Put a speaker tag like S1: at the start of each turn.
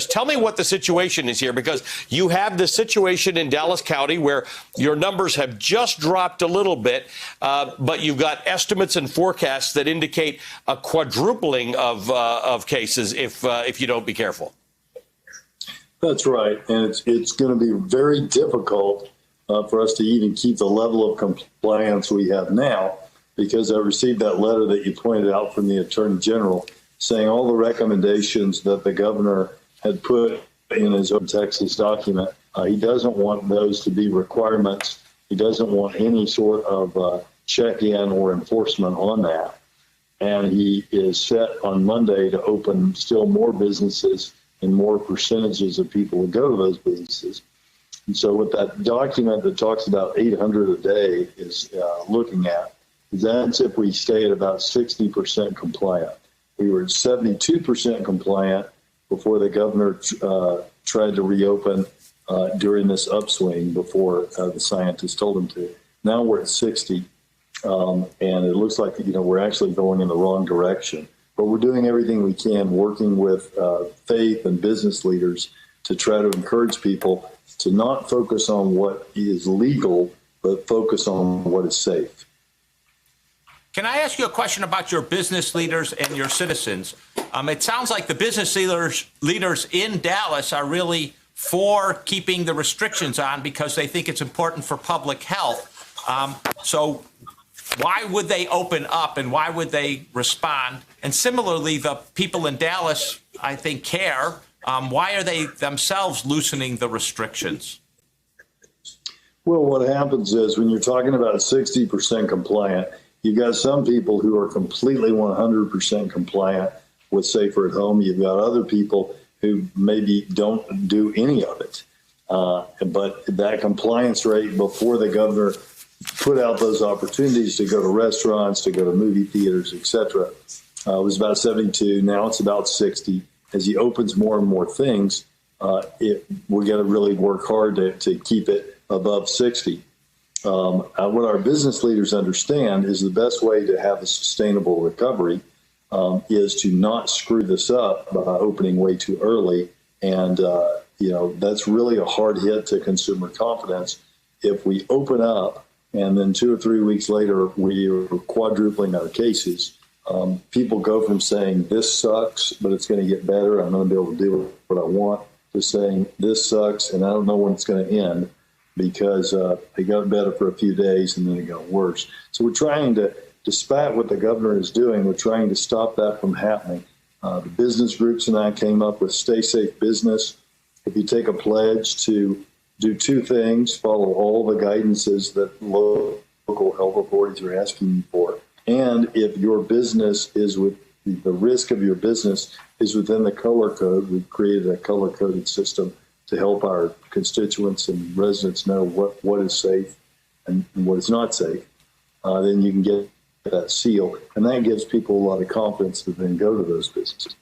S1: just tell me what the situation is here, because you have the situation in Dallas County where your numbers have just dropped a little bit, but you've got estimates and forecasts that indicate a quadrupling of cases if you don't be careful.
S2: That's right, and it's going to be very difficult for us to even keep the level of compliance we have now, because I received that letter that you pointed out from the Attorney General saying all the recommendations that the governor had put in his own Texas document. He doesn't want those to be requirements. He doesn't want any sort of check-in or enforcement on that. And he is set on Monday to open still more businesses, and more percentages of people would go to those businesses. And so what that document that talks about 800 a day is looking at, that's if we stay at about 60% compliant. We were at 72% compliant before the governor tried to reopen during this upswing before the scientists told him to. Now we're at 60, and it looks like we're actually going in the wrong direction. But we're doing everything we can, working with faith and business leaders to try to encourage people to not focus on what is legal, but focus on what is safe.
S3: Can I ask you a question about your business leaders and your citizens? It sounds like the business leaders in Dallas are really for keeping the restrictions on because they think it's important for public health. So why would they open up and why would they respond? And similarly, the people in Dallas, I think, care. Why are they themselves loosening the restrictions?
S2: Well, what happens is when you're talking about 60% compliant, you've got some people who are completely 100% compliant with Safer at Home. You've got other people who maybe don't do any of it. But that compliance rate before the governor put out those opportunities to go to restaurants, to go to movie theaters, etc., was about 72. Now it's about 60. As he opens more and more things, we're going to really work hard to keep it above 60. What our business leaders understand is the best way to have a sustainable recovery is to not screw this up by opening way too early. And, that's really a hard hit to consumer confidence. If we open up and then 2 or 3 weeks later, we are quadrupling our cases, people go from saying this sucks, but it's going to get better, I'm going to be able to do what I want, to saying this sucks and I don't know when it's going to end, because it got better for a few days and then it got worse. So we're trying to, despite what the governor is doing, we're trying to stop that from happening. The business groups and I came up with Stay Safe Business. If you take a pledge to do 2 things, follow all the guidances that local health authorities are asking you for, and if your business is with the risk of your business is within the color code, we've created a color-coded system to help our constituents and residents know what is safe and what is not safe, then you can get that seal. And that gives people a lot of confidence to then go to those businesses.